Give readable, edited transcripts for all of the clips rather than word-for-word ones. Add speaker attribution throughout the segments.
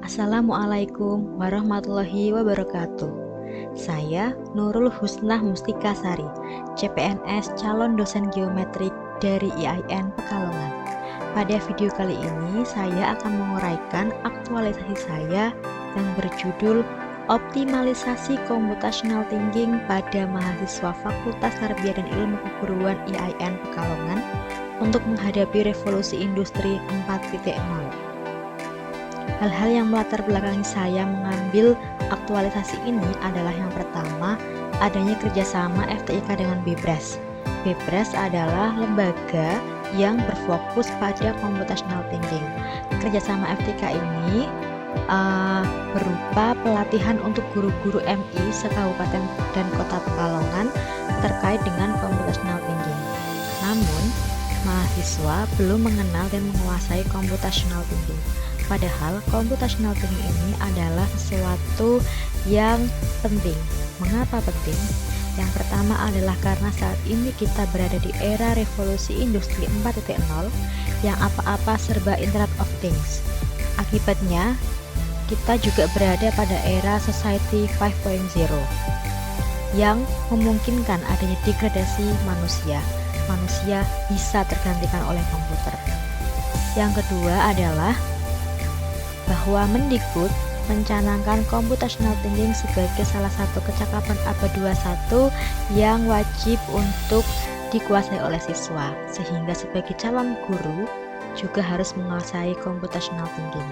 Speaker 1: Assalamualaikum warahmatullahi wabarakatuh. Saya Nurul Husnah Mustika Sari, CPNS calon dosen geometrik dari IAIN Pekalongan. Pada video kali ini saya akan menguraikan aktualisasi saya yang berjudul Optimalisasi Computational Thinking pada mahasiswa Fakultas Tarbiyah dan Ilmu Keguruan IAIN Pekalongan untuk menghadapi revolusi industri 4.0. Hal-hal yang melatar belakangi saya mengambil aktualisasi ini adalah yang pertama, adanya kerjasama FTIK dengan BEBRAS. BEBRAS adalah lembaga yang berfokus pada computational thinking. Kerjasama FTIK ini berupa pelatihan untuk guru-guru MI sekabupaten dan kota Pekalongan terkait dengan computational thinking. Namun, mahasiswa belum mengenal dan menguasai computational thinking. Padahal computational thinking ini adalah sesuatu yang penting. Mengapa penting? Yang pertama adalah karena saat ini kita berada di era revolusi industri 4.0 yang apa-apa serba Internet of Things. Akibatnya, kita juga berada pada era Society 5.0 yang memungkinkan adanya degradasi manusia. Manusia bisa tergantikan oleh komputer. Yang kedua adalah bahwa Mendikbud mencanangkan computational thinking sebagai salah satu kecakapan abad 21 yang wajib untuk dikuasai oleh siswa, sehingga sebagai calon guru juga harus menguasai computational thinking.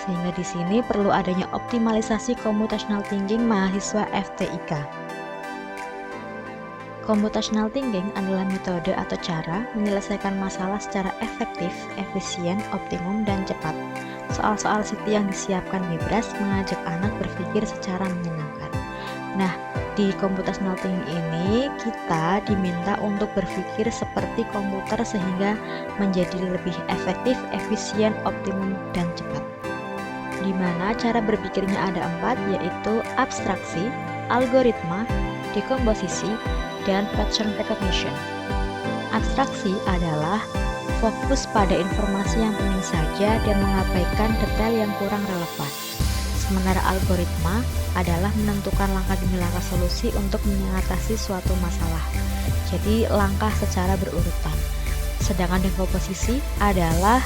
Speaker 1: Sehingga di sini perlu adanya optimalisasi computational thinking mahasiswa FTIK. Computational thinking adalah metode atau cara menyelesaikan masalah secara efektif, efisien, optimum, dan cepat. Soal-soal siti yang disiapkan BEBRAS mengajak anak berpikir secara menyenangkan. Nah, di computational thinking ini kita diminta untuk berpikir seperti komputer sehingga menjadi lebih efektif, efisien, optimum, dan cepat. Di mana cara berpikirnya ada 4, yaitu abstraksi, algoritma, dekomposisi, dan pattern recognition. Abstraksi adalah fokus pada informasi yang penting saja dan mengabaikan detail yang kurang relevan. Sementara algoritma adalah menentukan langkah demi langkah solusi untuk mengatasi suatu masalah. Jadi langkah secara berurutan. Sedangkan dekomposisi adalah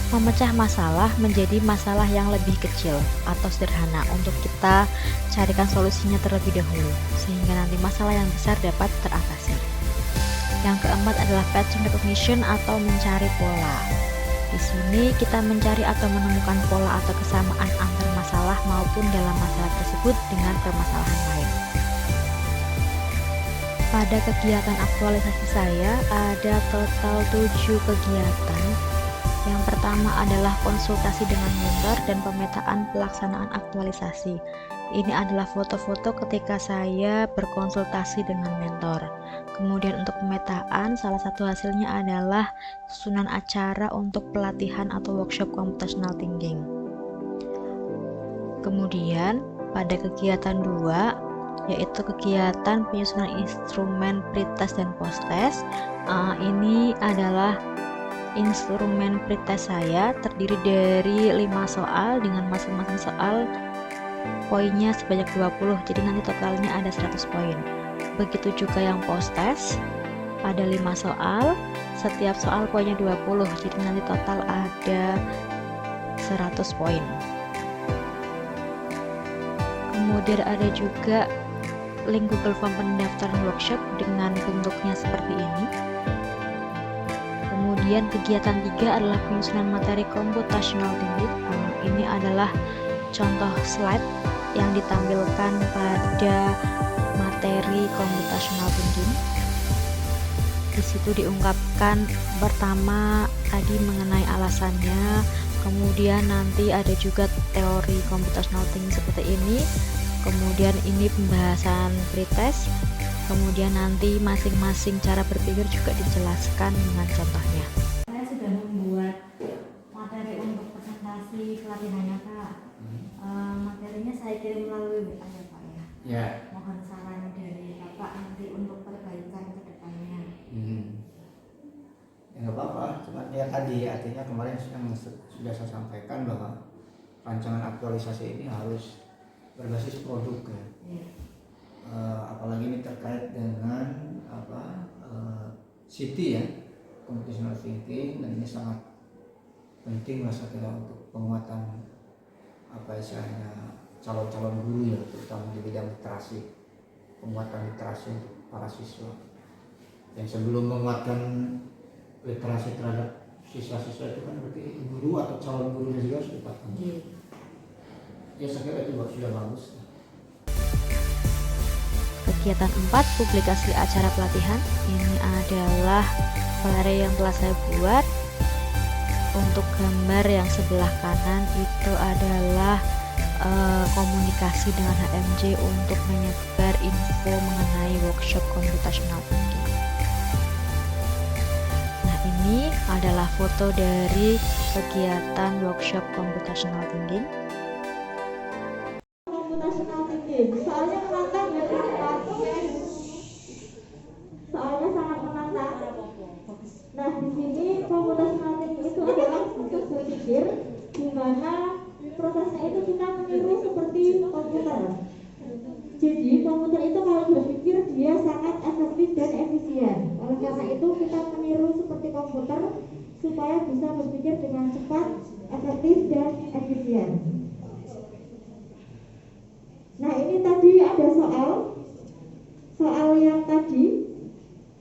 Speaker 1: memecah masalah menjadi masalah yang lebih kecil atau sederhana untuk kita carikan solusinya terlebih dahulu sehingga nanti masalah yang besar dapat teratasi. Yang keempat adalah pattern recognition atau mencari pola. Di sini kita mencari atau menemukan pola atau kesamaan antar masalah maupun dalam masalah tersebut dengan permasalahan lain. Pada kegiatan aktualisasi saya ada total 7 kegiatan. Yang pertama adalah konsultasi dengan mentor dan pemetaan pelaksanaan aktualisasi. Ini adalah foto-foto ketika saya berkonsultasi dengan mentor. Kemudian untuk pemetaan, salah satu hasilnya adalah susunan acara untuk pelatihan atau workshop computational thinking. Kemudian pada kegiatan 2, yaitu kegiatan penyusunan instrumen pretest dan posttest. Ini adalah instrumen pretest saya terdiri dari 5 soal dengan masing-masing soal poinnya sebanyak 20, jadi nanti totalnya ada 100 poin. Begitu juga yang posttest, ada 5 soal, setiap soal poinnya 20, jadi nanti total ada 100 poin. Kemudian ada juga link Google Form pendaftaran workshop dengan bentuknya seperti ini. Kemudian kegiatan 3 adalah penyusunan materi computational thinking. Ini adalah contoh slide yang ditampilkan pada materi computational thinking. Di situ diungkapkan pertama tadi mengenai alasannya, kemudian nanti ada juga teori computational thinking seperti ini. Kemudian ini pembahasan pretest. Kemudian nanti masing-masing cara berpikir juga dijelaskan dengan contohnya.
Speaker 2: Saya sudah membuat materi untuk presentasi pelatihannya Kak. Materinya saya kirim melalui WA ya Pak ya.
Speaker 3: Ya.
Speaker 2: Mohon saran dari Bapak nanti untuk perbaikan ke depannya.
Speaker 3: nggak apa-apa, cuman ya tadi artinya kemarin yang sudah saya sampaikan bahwa rancangan aktualisasi ini harus berbasis produk ya. Apalagi ini terkait dengan CT ya, computational thinking, dan ini sangat penting lah saya kira untuk penguatan istilahnya calon-calon guru ya, terutama di bidang literasi, penguatan literasi untuk para siswa. Yang sebelum menguatkan literasi terhadap siswa-siswa itu kan berarti guru atau calon gurunya juga harus dipahami. Ya saya kira itu sudah bagus.
Speaker 1: Kegiatan 4, publikasi acara pelatihan. Ini adalah flare yang telah saya buat. Untuk gambar yang sebelah kanan itu adalah komunikasi dengan HMJ untuk menyebar info mengenai workshop computational thinking. Nah, ini adalah foto dari kegiatan workshop computational thinking.
Speaker 2: Soalnya menantang ya teman-teman. Soalnya sangat menantang. Nah, di sini computational thinking itu adalah proses berpikir di mana prosesnya itu kita meniru seperti komputer. Jadi komputer itu kalau berpikir dia sangat efektif dan efisien. Oleh karena itu kita meniru seperti komputer supaya bisa berpikir dengan cepat, efektif dan efisien. Nah, ini tadi ada soal yang tadi,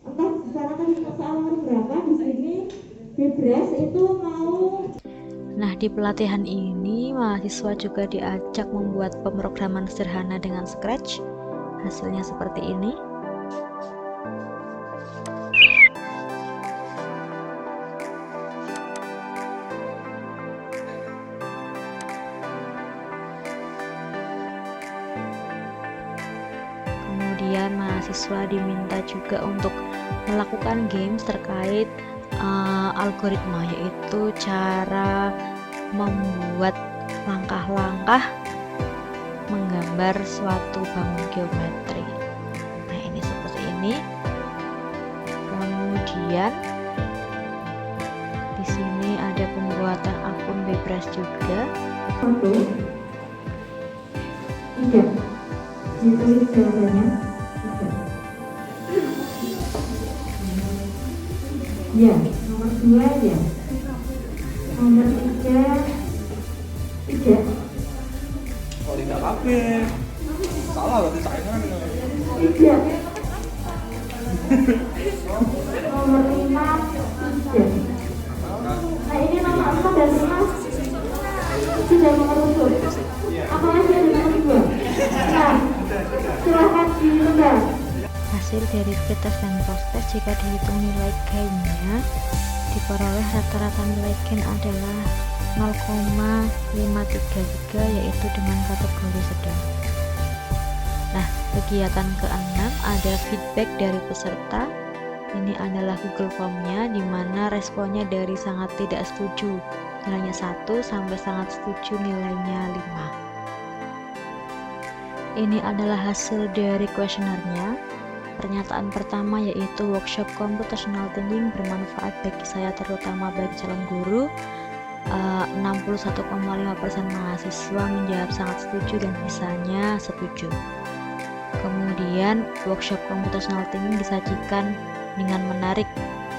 Speaker 2: entah di sana tadi soal nomor berapa, di sini Bebras itu mau.
Speaker 1: Nah, di pelatihan ini mahasiswa juga diajak membuat pemrograman sederhana dengan Scratch. Hasilnya seperti ini. Kemudian mahasiswa diminta juga untuk melakukan games terkait algoritma, yaitu cara membuat langkah-langkah menggambar suatu bangun geometri. Nah, ini seperti ini. Kemudian di sini ada pembuatan akun Bebras juga.
Speaker 2: 1, 3 ditulis jawabannya. Ya, nomor 2 ya. Nomor 3.
Speaker 4: Oh, tidak apa. Salah berarti saya kan.
Speaker 2: 3. Nomor 5. 3. Nah, ini nomor 4 dan 5 sudah mengerucut. Apalagi ada nomor 2. Nah, silahkan ditebak.
Speaker 1: Hasil dari pretest dan post-test jika dihitung nilai gainnya diperoleh rata-rata nilai gain adalah 0,533, yaitu dengan kategori sedang. Nah, kegiatan ke-6 ada feedback dari peserta. Ini adalah Google Form-nya, di mana responnya dari sangat tidak setuju nilainya 1 sampai sangat setuju nilainya 5. Ini adalah hasil dari kuesionernya. Pernyataan pertama yaitu workshop computational thinking bermanfaat bagi saya, terutama bagi calon guru. 61,5% mahasiswa menjawab sangat setuju dan sisanya setuju. Kemudian workshop computational thinking disajikan dengan menarik,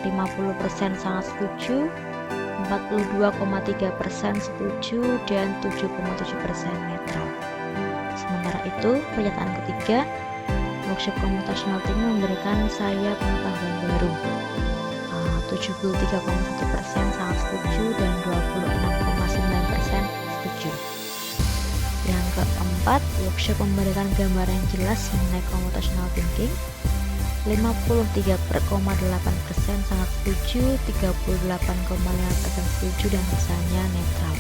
Speaker 1: 50% sangat setuju, 42,3% setuju, dan 7,7% netral. Sementara itu, pernyataan ketiga, workshop computational thinking memberikan saya pengetahuan baru. 73,1% sangat setuju dan 26,9% setuju. Yang keempat, workshop memberikan gambaran yang jelas mengenai computational thinking. 53,8% sangat setuju, 38,5% setuju, dan sisanya netral.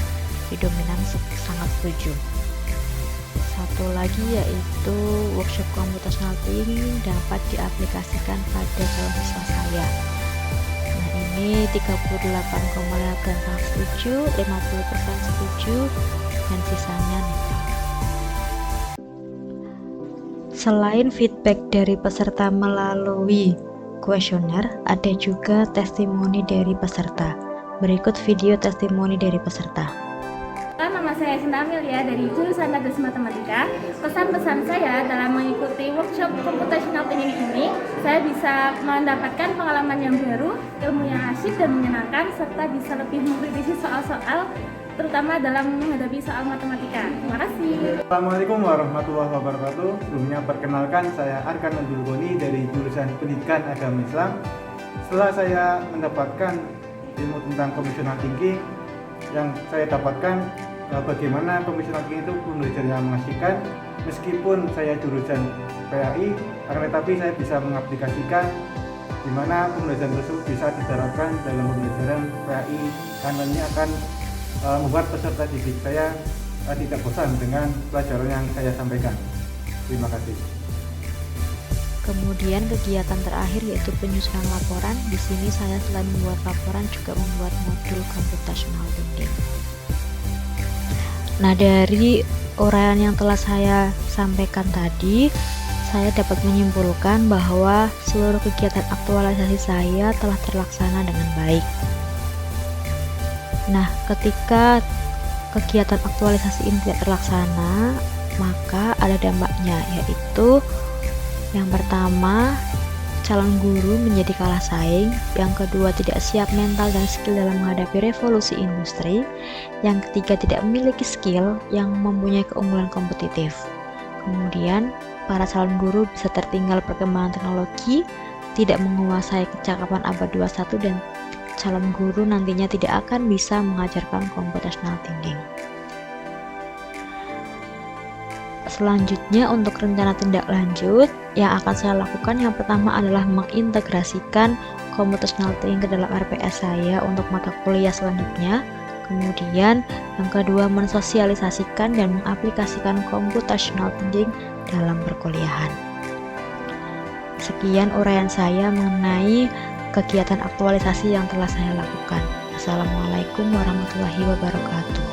Speaker 1: Dominan sangat setuju. Satu lagi yaitu workshop computational thinking dapat diaplikasikan pada calon siswa saya. Nah, ini 38,8% sangat setuju, 50% setuju, dan sisanya netral. Selain feedback dari peserta melalui kuesioner, ada juga testimoni dari peserta. Berikut video testimoni dari peserta.
Speaker 5: Nama saya Sinta Amelia dari jurusan Dadas Matematika. Pesan-pesan saya dalam mengikuti workshop computational thinking ini, saya bisa mendapatkan pengalaman yang baru, ilmu yang asyik dan menyenangkan, serta bisa lebih mengkritisi soal-soal, terutama dalam menghadapi soal matematika. Terima kasih.
Speaker 6: Assalamualaikum warahmatullahi wabarakatuh. Sebelumnya perkenalkan, saya Arkan Abdul Goni dari jurusan Pendidikan Agama Islam. Setelah saya mendapatkan ilmu tentang computational thinking, yang saya dapatkan bagaimana computational thinking itu pembelajarannya mengasihkan. Meskipun saya jurusan PAI, akan tetapi saya bisa mengaplikasikan di mana pembelajaran tersebut bisa diterapkan dalam pembelajaran PAI, karena ini akan membuat peserta didik saya tidak bosan dengan pelajaran yang saya sampaikan. Terima kasih.
Speaker 1: Kemudian kegiatan terakhir yaitu penyusunan laporan. Di sini saya selain membuat laporan juga membuat modul computational thinking. Nah, dari uraian yang telah saya sampaikan tadi, saya dapat menyimpulkan bahwa seluruh kegiatan aktualisasi saya telah terlaksana dengan baik. Nah, ketika kegiatan aktualisasi ini tidak terlaksana, maka ada dampaknya, yaitu yang pertama, calon guru menjadi kalah saing. Yang kedua, tidak siap mental dan skill dalam menghadapi revolusi industri. Yang ketiga, tidak memiliki skill yang mempunyai keunggulan kompetitif. Kemudian, para calon guru bisa tertinggal perkembangan teknologi, tidak menguasai kecakapan abad 21, dan calon guru nantinya tidak akan bisa mengajarkan computational thinking. Selanjutnya, untuk rencana tindak lanjut yang akan saya lakukan, yang pertama adalah mengintegrasikan computational thinking ke dalam RPS saya untuk mata kuliah selanjutnya. Kemudian yang kedua, mensosialisasikan dan mengaplikasikan computational thinking dalam perkuliahan. Sekian uraian saya mengenai kegiatan aktualisasi yang telah saya lakukan. Assalamualaikum warahmatullahi wabarakatuh.